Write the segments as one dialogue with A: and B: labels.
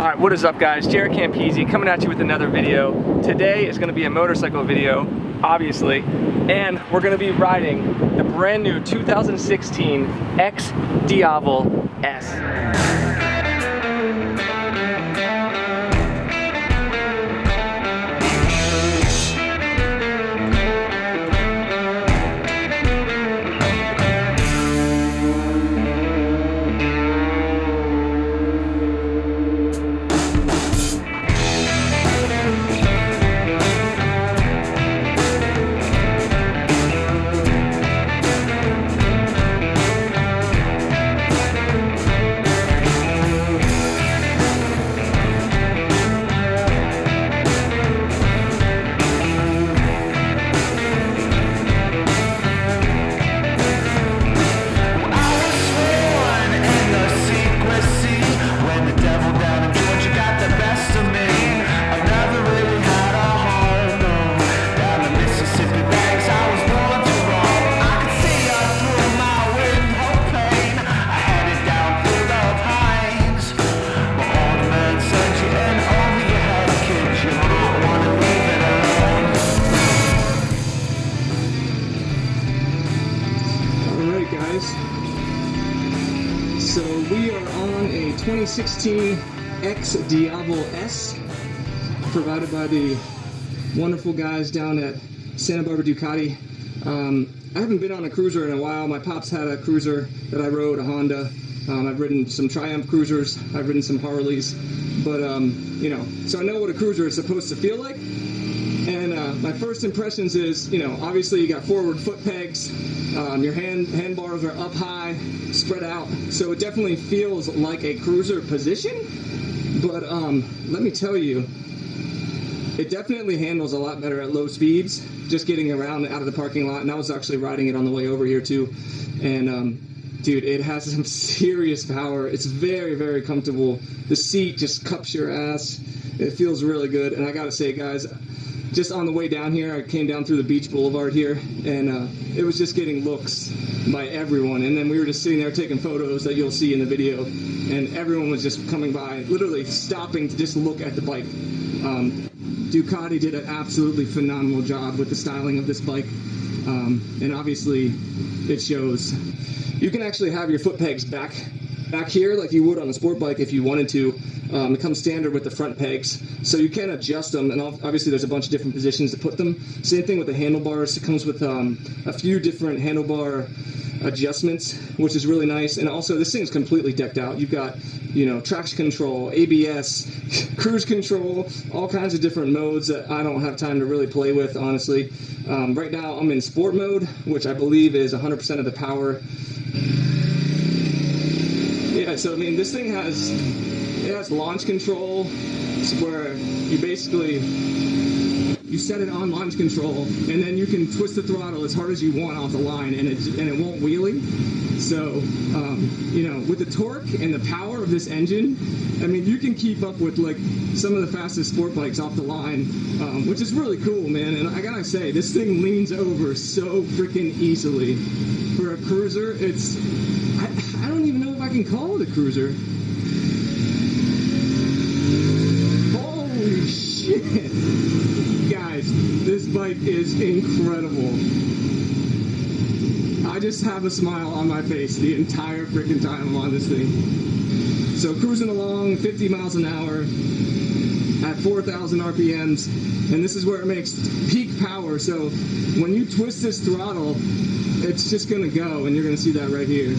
A: Alright, what is up guys? JaretCampisi coming at you with another video. Today is going to be a motorcycle video, obviously, and we're going to be riding the brand new 2016 Xdiavel S. So we are on a 2016 Xdiavel S, provided by the wonderful guys down at Santa Barbara Ducati. I haven't been on a cruiser in a while. My pops had a cruiser that I rode, a Honda. I've ridden some Triumph cruisers, I've ridden some Harleys, but you know, so I know what a cruiser is supposed to feel like. And my first impressions is, you know, obviously you got forward foot pegs, your handbars are up high, spread out, so it definitely feels like a cruiser position. But let me tell you, it definitely handles a lot better at low speeds, just getting around out of the parking lot. And I was actually riding it on the way over here too, and dude, it has some serious power. It's very, very comfortable. The seat just cups your ass. It feels really good. And I gotta say, guys, just on the way down here, I came down through the beach boulevard here, and it was just getting looks by everyone. And then we were just sitting there taking photos that you'll see in the video, and everyone was just coming by, literally stopping to just look at the bike. Ducati did an absolutely phenomenal job with the styling of this bike, and obviously it shows. You can actually have your foot pegs back here like you would on a sport bike if you wanted to. It comes standard with the front pegs, so you can adjust them, and obviously there's a bunch of different positions to put them. Same thing with the handlebars. It comes with a few different handlebar adjustments, which is really nice. And also this thing's completely decked out. You've got, you know, traction control, ABS, cruise control, all kinds of different modes that I don't have time to really play with, honestly. Right now I'm in sport mode, which I believe is 100% of the power. Yeah, so I mean, this thing has launch control, where you basically set it on launch control, and then you can twist the throttle as hard as you want off the line, and it won't wheelie. So you know, with the torque and the power of this engine, I mean, you can keep up with like some of the fastest sport bikes off the line, which is really cool, man. And I gotta say, this thing leans over so freaking easily. For a cruiser, it's I don't even know if I can call it a cruiser. Holy shit! Guys, this bike is incredible. I just have a smile on my face the entire freaking time I'm on this thing. So cruising along 50 miles an hour at 4,000 RPMs, and this is where it makes peak power. So when you twist this throttle, it's just gonna go, and you're gonna see that right here.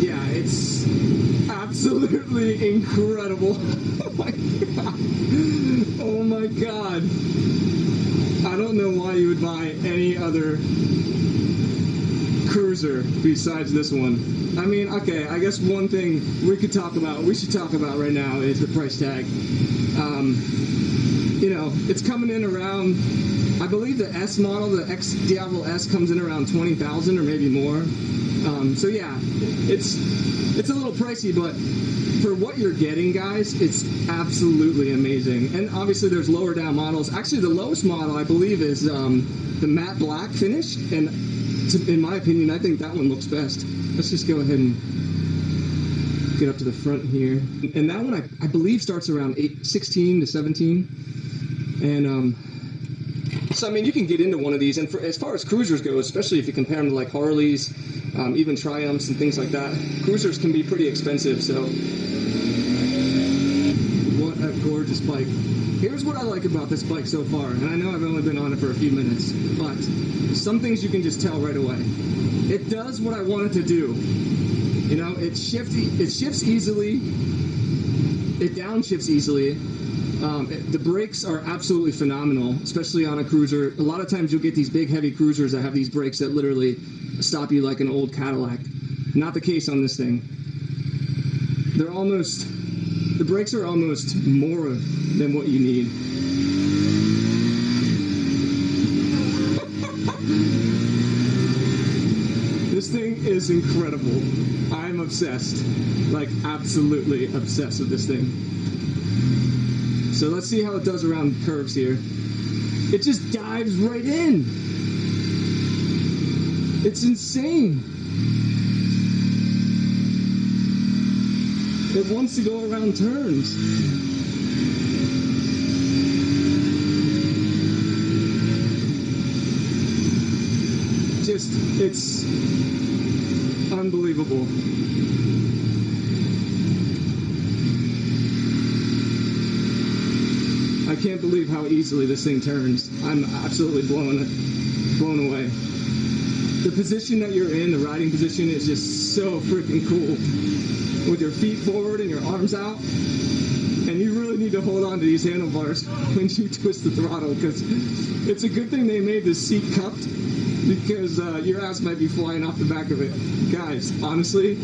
A: Yeah, it's absolutely incredible. Oh my god. Oh my god. I don't know why you would buy any other cruiser besides this one. I mean, okay, I guess one thing we should talk about right now is the price tag. You know, it's coming in around, I believe the S model, the Xdiavel S, comes in around 20,000 or maybe more. So yeah, it's a little pricey, but for what you're getting, guys, it's absolutely amazing. And obviously there's lower down models. Actually, the lowest model, I believe, is the matte black finish, and in my opinion, I think that one looks best. Let's just go ahead and get up to the front here. And that one I believe starts around 16 to 17. And so I mean, you can get into one of these, and as far as cruisers go, especially if you compare them to like Harleys, even Triumphs and things like that, cruisers can be pretty expensive. So what a gorgeous bike. Here's what I like about this bike so far, and I know I've only been on it for a few minutes, but some things you can just tell right away. It does what I want it to do. You know, it shifts easily, it downshifts easily. The brakes are absolutely phenomenal, especially on a cruiser. A lot of times you'll get these big heavy cruisers that have these brakes that literally stop you like an old Cadillac. Not the case on this thing. The brakes are almost more than what you need. This thing is incredible. I'm obsessed. Like, absolutely obsessed with this thing. So let's see how it does around curves here. It just dives right in. It's insane. It wants to go around turns. It's unbelievable. I can't believe how easily this thing turns. I'm absolutely blown away. The position that you're in, the riding position, is just so freaking cool. With your feet forward and your arms out. And you really need to hold on to these handlebars when you twist the throttle, because it's a good thing they made this seat cupped, because your ass might be flying off the back of it. Guys, honestly,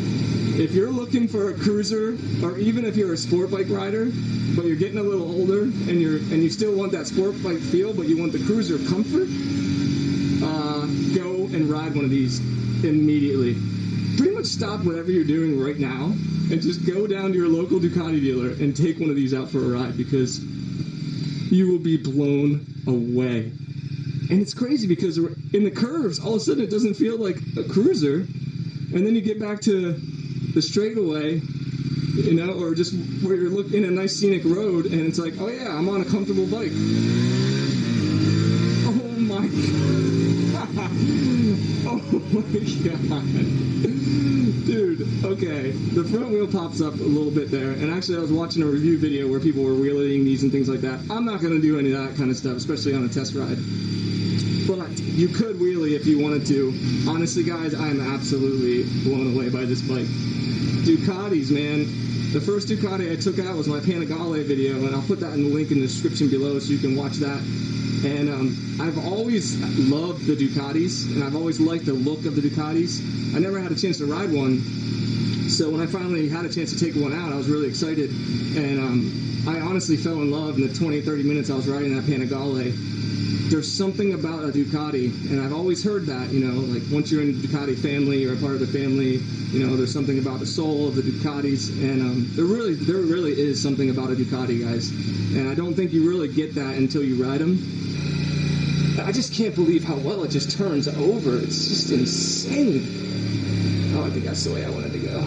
A: if you're looking for a cruiser, or even if you're a sport bike rider, but you're getting a little older and you still want that sport bike feel, but you want the cruiser comfort, go and ride one of these immediately. Pretty much stop whatever you're doing right now and just go down to your local Ducati dealer and take one of these out for a ride, because you will be blown away. And it's crazy because in the curves, all of a sudden it doesn't feel like a cruiser, and then you get back to the straightaway, you know, or just where you're looking in a nice scenic road, and it's like, oh yeah, I'm on a comfortable bike. Oh my god. Oh my god. Dude, okay. The front wheel pops up a little bit there, and actually I was watching a review video where people were wheeling these and things like that. I'm not going to do any of that kind of stuff, especially on a test ride. But you could wheelie if you wanted to. Honestly, guys, I am absolutely blown away by this bike. Ducatis, man. The first Ducati I took out was my Panigale video, and I'll put that in the link in the description below so you can watch that. And I've always loved the Ducatis, and I've always liked the look of the Ducatis. I never had a chance to ride one, so when I finally had a chance to take one out, I was really excited. And I honestly fell in love in the 20-30 minutes I was riding that Panigale. There's something about a Ducati, and I've always heard that, you know, like once you're in the Ducati family, you're a part of the family, you know, there's something about the soul of the Ducatis, and there really is something about a Ducati, guys. And I don't think you really get that until you ride them. I just can't believe how well it just turns over. It's just insane. Oh, I think that's the way I wanted to go.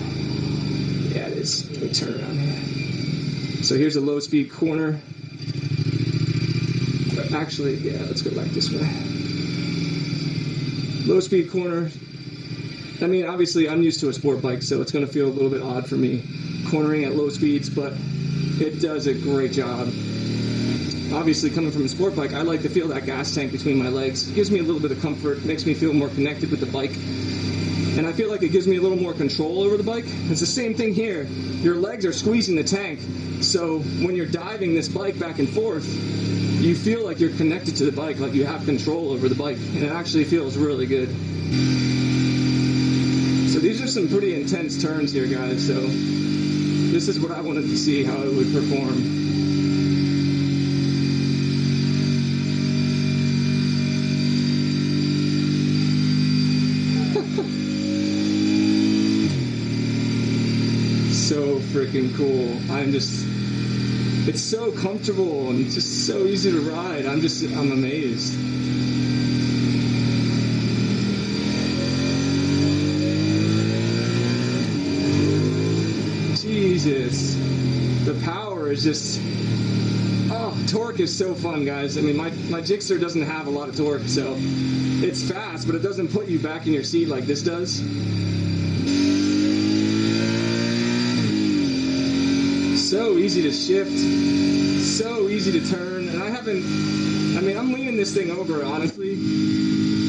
A: Yeah, it is. Let me turn around here. So here's a low speed corner. Actually, yeah, let's go back this way. Low speed corner. I mean, obviously I'm used to a sport bike, so it's going to feel a little bit odd for me cornering at low speeds, but it does a great job. Obviously, coming from a sport bike, I like to feel that gas tank between my legs. It gives me a little bit of comfort, makes me feel more connected with the bike, and I feel like it gives me a little more control over the bike. It's the same thing here. Your legs are squeezing the tank, so when you're diving this bike back and forth, you feel like you're connected to the bike, like you have control over the bike, and it actually feels really good. So these are some pretty intense turns here, guys, so this is what I wanted to see, how it would perform. So freaking cool. It's so comfortable and just so easy to ride. I'm amazed. Jesus. The power is just, oh, torque is so fun, guys. I mean, my Gixxer doesn't have a lot of torque, so it's fast, but it doesn't put you back in your seat like this does. So easy to shift, so easy to turn, and I'm leaning this thing over, honestly,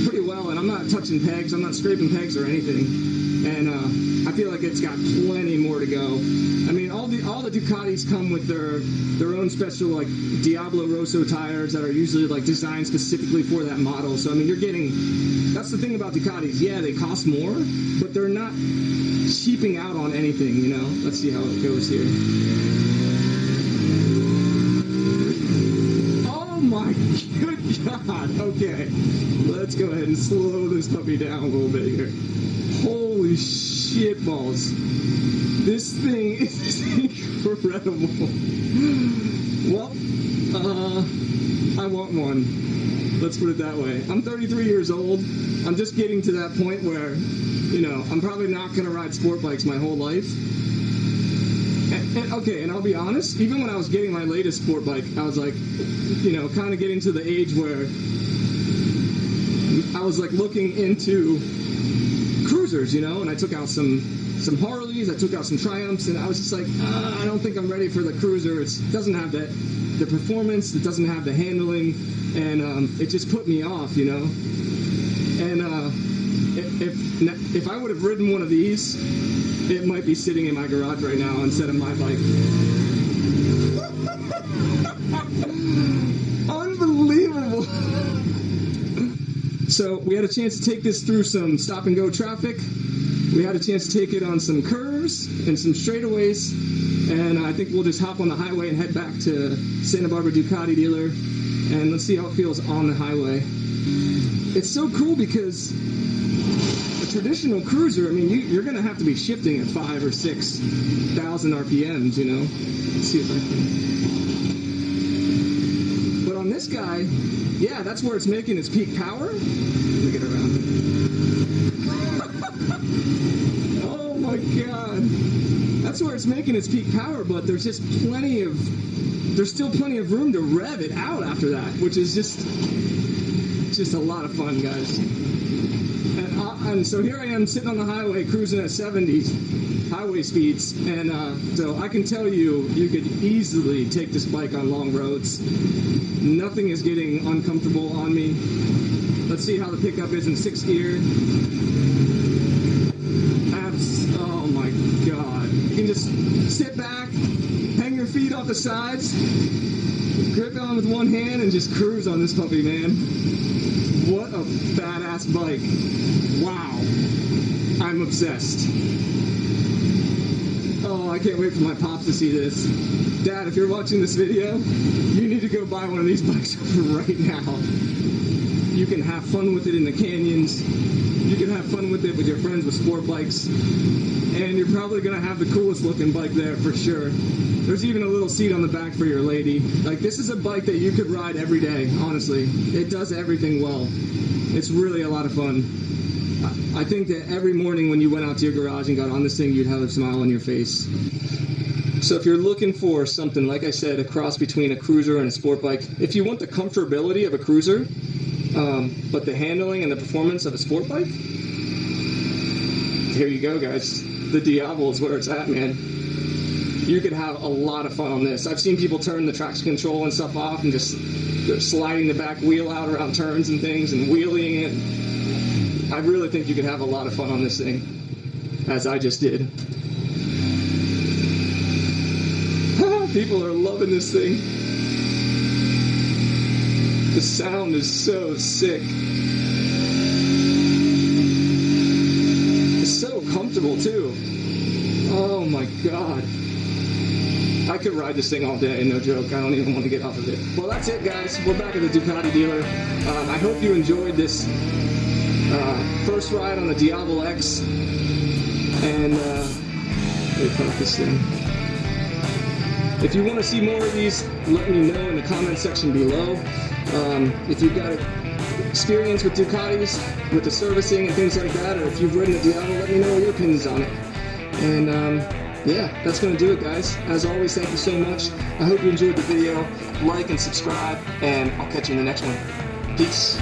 A: pretty well, and I'm not touching pegs, I'm not scraping pegs or anything, and I feel like it's got plenty more to go. I mean, all the Ducatis come with their own special, like, Diablo Rosso tires that are usually, like, designed specifically for that model, so I mean, you're getting, that's the thing about Ducatis, yeah, they cost more, but they're not cheaping out on anything, you know? Let's see how it goes here. Oh my good God! Okay, let's go ahead and slow this puppy down a little bit here. Holy shit balls. This thing is incredible. Well, I want one. Let's put it that way. I'm 33 years old. I'm just getting to that point where, you know, I'm probably not going to ride sport bikes my whole life. And I'll be honest, even when I was getting my latest sport bike, I was like, you know, kind of getting to the age where I was like looking into cruisers, you know, and I took out some Harleys, I took out some Triumphs, and I was just like, I don't think I'm ready for the cruiser. It doesn't have the performance, it doesn't have the handling, and it just put me off, you know. And if I would have ridden one of these, it might be sitting in my garage right now instead of my bike. Unbelievable. So we had a chance to take this through some stop and go traffic. We had a chance to take it on some curves and some straightaways. And I think we'll just hop on the highway and head back to Santa Barbara Ducati dealer. And let's see how it feels on the highway. It's so cool because a traditional cruiser, I mean, you're going to have to be shifting at 5,000 or 6,000 RPMs, you know. Let's see if I can. But on this guy, yeah, that's where it's making its peak power. Let me get around. Oh my God. That's where it's making its peak power, but there's just there's still plenty of room to rev it out after that, which is just a lot of fun, guys. And so here I am sitting on the highway cruising at 70s highway speeds, and so I can tell you could easily take this bike on long roads. Nothing is getting uncomfortable on me. Let's see how the pickup is in 6th gear. Oh my God. You can just sit back, hang your feet off the sides, grip on with one hand, and just cruise on this puppy, man. What a badass bike. Wow. I'm obsessed. Oh, I can't wait for my pops to see this. Dad, if you're watching this video, you need to go buy one of these bikes right now. You can have fun with it in the canyons. You can have fun with it with your friends with sport bikes. And you're probably going to have the coolest looking bike there for sure. There's even a little seat on the back for your lady. Like, this is a bike that you could ride every day, honestly. It does everything well. It's really a lot of fun. I think that every morning when you went out to your garage and got on this thing, you'd have a smile on your face. So if you're looking for something, like I said, a cross between a cruiser and a sport bike, if you want the comfortability of a cruiser, but the handling and the performance of a sport bike, here you go, guys. The Diavel is where it's at, man. You could have a lot of fun on this. I've seen people turn the traction control and stuff off and just sliding the back wheel out around turns and things and wheeling it. I really think you could have a lot of fun on this thing, as I just did. People are loving this thing. The sound is so sick. It's so comfortable too. Oh my God. I could ride this thing all day, no joke. I don't even want to get off of it. Well, that's it, guys. We're back at the Ducati dealer. I hope you enjoyed this first ride on the Xdiavel S. And let me put up this thing. If you want to see more of these, let me know in the comment section below. If you've got experience with Ducatis, with the servicing and things like that, or if you've ridden the Diavel, let me know your opinions on it. And yeah, that's going to do it, guys. As always, thank you so much. I hope you enjoyed the video. Like and subscribe, and I'll catch you in the next one. Peace.